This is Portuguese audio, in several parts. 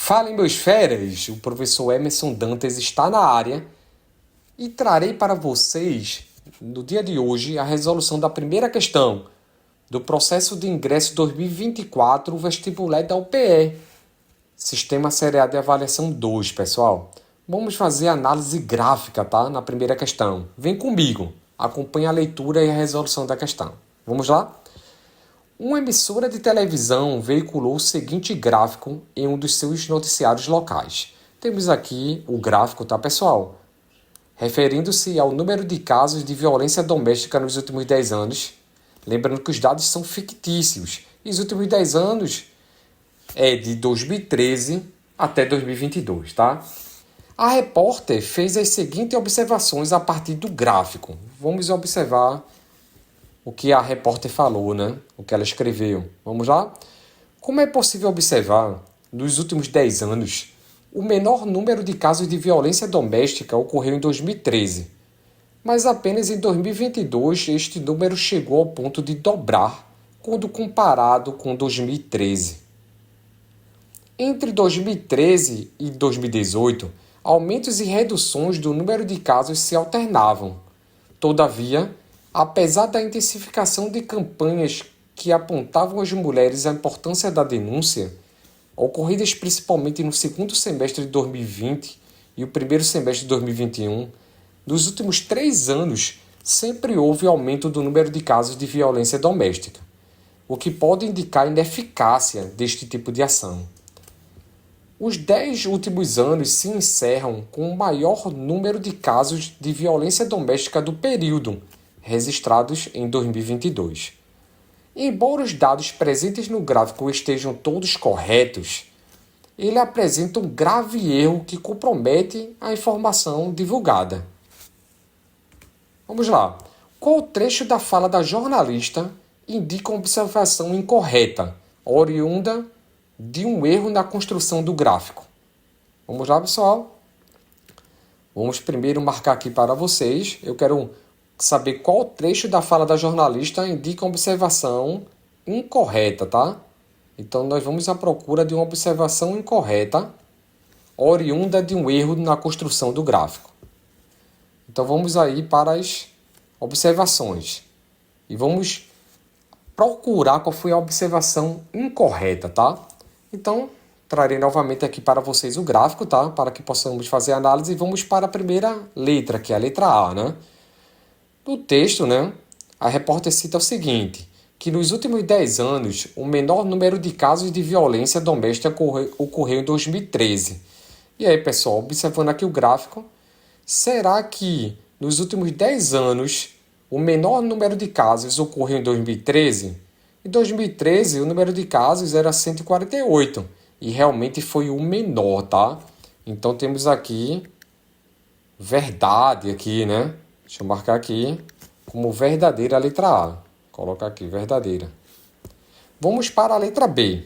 Fala, meus feras! O professor Emerson Dantas está na área e trarei para vocês, no dia de hoje, a resolução da primeira questão do processo de ingresso 2024 vestibular da UPE, Sistema Seriado de Avaliação 2, pessoal. Vamos fazer análise gráfica, tá? Na primeira questão. Vem comigo, acompanhe a leitura e a resolução da questão. Vamos lá? Uma emissora de televisão veiculou o seguinte gráfico em um dos seus noticiários locais. Temos aqui o gráfico, tá, pessoal? Referindo-se ao número de casos de violência doméstica nos últimos 10 anos. Lembrando que os dados são fictícios. E os últimos 10 anos é de 2013 até 2022, tá? A repórter fez as seguintes observações a partir do gráfico. Vamos observar o que a repórter falou, né? O que ela escreveu. Vamos lá? Como é possível observar, nos últimos 10 anos, o menor número de casos de violência doméstica ocorreu em 2013, mas apenas em 2022 este número chegou ao ponto de dobrar quando comparado com 2013. Entre 2013 e 2018, aumentos e reduções do número de casos se alternavam. Todavia, apesar da intensificação de campanhas que apontavam às mulheres a importância da denúncia, ocorridas principalmente no segundo semestre de 2020 e o primeiro semestre de 2021, nos últimos 3 anos sempre houve aumento do número de casos de violência doméstica, o que pode indicar a ineficácia deste tipo de ação. Os 10 últimos anos se encerram com o maior número de casos de violência doméstica do período, registrados em 2022. Embora os dados presentes no gráfico estejam todos corretos, ele apresenta um grave erro que compromete a informação divulgada. Vamos lá. Qual trecho da fala da jornalista indica uma observação incorreta, oriunda de um erro na construção do gráfico? Vamos lá, pessoal. Vamos primeiro marcar aqui para vocês. Eu quero saber qual trecho da fala da jornalista indica uma observação incorreta, tá? Então, nós vamos à procura de uma observação incorreta, oriunda de um erro na construção do gráfico. Então, vamos aí para as observações. E vamos procurar qual foi a observação incorreta, tá? Então, trarei novamente aqui para vocês o gráfico, tá? Para que possamos fazer a análise. E vamos para a primeira letra, que é a letra A, né? No texto, né, a repórter cita o seguinte, que nos últimos 10 anos, o menor número de casos de violência doméstica ocorreu em 2013. E aí, pessoal, observando aqui o gráfico, será que nos últimos 10 anos, o menor número de casos ocorreu em 2013? Em 2013, o número de casos era 148, e realmente foi o menor, tá? Então, temos aqui verdade aqui, né? Deixa eu marcar aqui como verdadeira a letra A. Coloca aqui, verdadeira. Vamos para a letra B.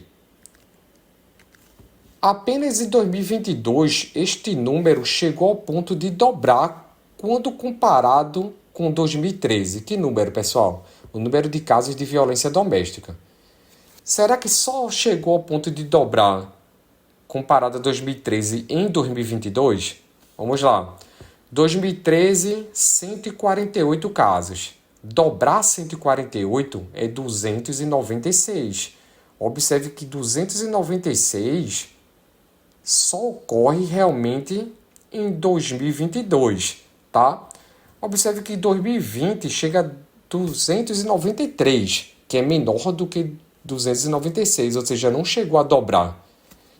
Apenas em 2022, este número chegou ao ponto de dobrar quando comparado com 2013. Que número, pessoal? O número de casos de violência doméstica. Será que só chegou ao ponto de dobrar comparado a 2013 em 2022? Vamos lá. 2013, 148 casos. Dobrar 148 é 296. Observe que 296 só ocorre realmente em 2022, tá? Observe que 2020 chega a 293, que é menor do que 296, ou seja, não chegou a dobrar.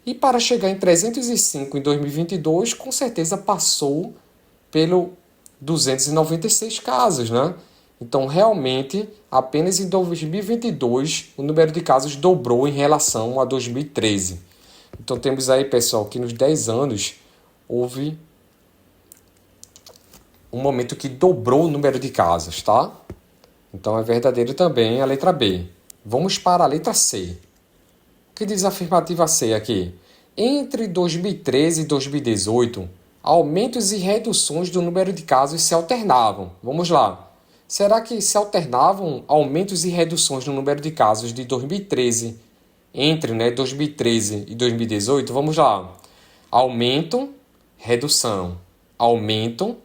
E para chegar em 305 em 2022, com certeza passou pelo 296 casos, né? Então, realmente, apenas em 2022, o número de casos dobrou em relação a 2013. Então, temos aí, pessoal, que nos 10 anos houve um momento que dobrou o número de casos, tá? Então, é verdadeiro também a letra B. Vamos para a letra C. O que diz a afirmativa C aqui? Entre 2013 e 2018, aumentos e reduções do número de casos se alternavam. Vamos lá. Será que se alternavam aumentos e reduções no número de casos de 2013 entre, né, 2013 e 2018, vamos lá. Aumento, redução. Aumento,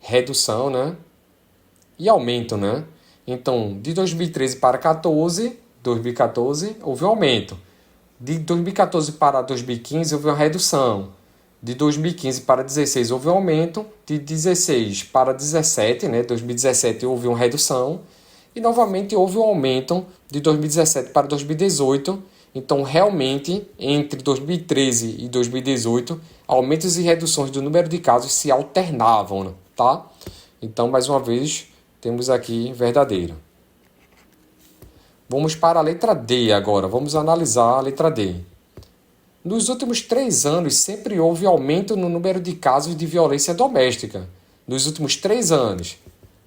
redução, né? E aumento, né? Então, de 2013 para 2014, houve um aumento. De 2014 para 2015, houve uma redução. De 2015 para 2016, houve um aumento. De 2016 para 2017, né? 2017, houve uma redução. E, novamente, houve um aumento de 2017 para 2018. Então, realmente, entre 2013 e 2018, aumentos e reduções do número de casos se alternavam, tá? Então, mais uma vez, temos aqui verdadeiro. Vamos para a letra D agora. Vamos analisar a letra D. Nos últimos 3 anos, sempre houve aumento no número de casos de violência doméstica. Nos últimos 3 anos.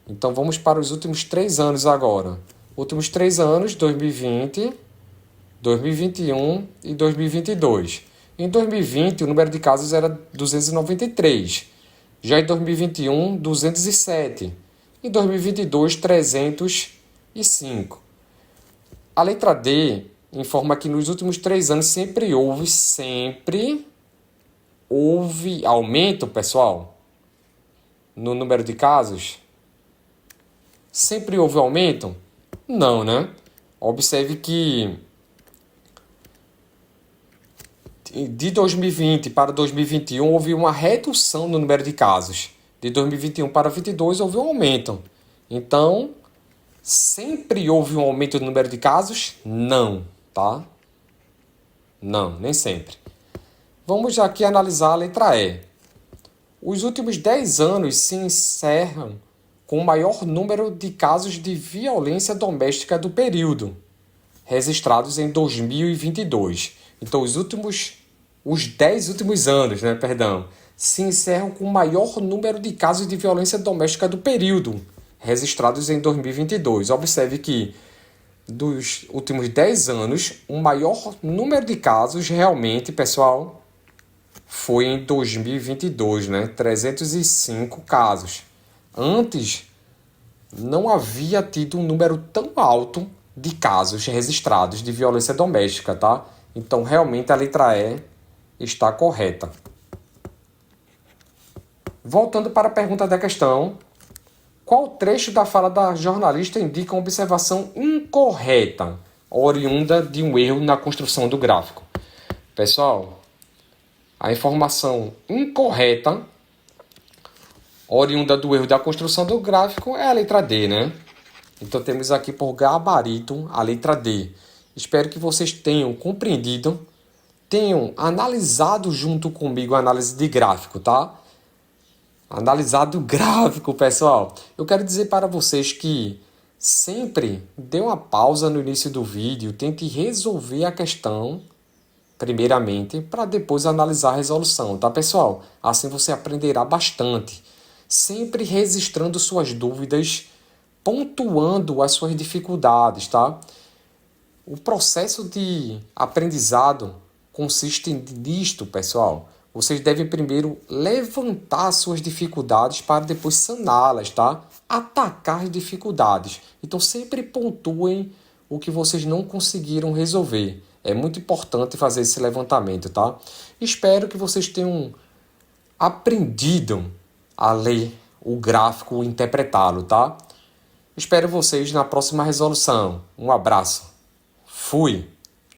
Então, vamos para os últimos 3 anos agora. Últimos 3 anos, 2020, 2021 e 2022. Em 2020, o número de casos era 293. Já em 2021, 207. Em 2022, 305. A letra D informa que nos últimos 3 anos sempre houve aumento, pessoal, no número de casos. Sempre houve aumento? Não, né? Observe que de 2020 para 2021 houve uma redução no número de casos. De 2021 para 2022 houve um aumento. Então, sempre houve um aumento no número de casos? Não, tá? Não, nem sempre. Vamos aqui analisar a letra E. Os últimos 10 anos se encerram com o maior número de casos de violência doméstica do período, registrados em 2022. Então, os 10 últimos anos, se encerram com o maior número de casos de violência doméstica do período, registrados em 2022. Observe que, dos últimos 10 anos, o maior número de casos realmente, pessoal, foi em 2022, 305 casos. Antes, não havia tido um número tão alto de casos registrados de violência doméstica, tá? Então, realmente, a letra E está correta. Voltando para a pergunta da questão, qual trecho da fala da jornalista indica uma observação incorreta, oriunda de um erro na construção do gráfico? Pessoal, a informação incorreta, oriunda do erro da construção do gráfico, é a letra D, né? Então, temos aqui por gabarito a letra D. Espero que vocês tenham compreendido, tenham analisado junto comigo a análise de gráfico, tá? Analisado o gráfico, pessoal. Eu quero dizer para vocês que sempre dê uma pausa no início do vídeo, tente resolver a questão primeiramente, para depois analisar a resolução, tá, pessoal? Assim você aprenderá bastante, sempre registrando suas dúvidas, pontuando as suas dificuldades, tá? O processo de aprendizado consiste nisto, pessoal. Vocês devem primeiro levantar suas dificuldades para depois saná-las, tá? Atacar as dificuldades. Então, sempre pontuem o que vocês não conseguiram resolver. É muito importante fazer esse levantamento, tá? Espero que vocês tenham aprendido a ler o gráfico e interpretá-lo, tá? Espero vocês na próxima resolução. Um abraço. Fui!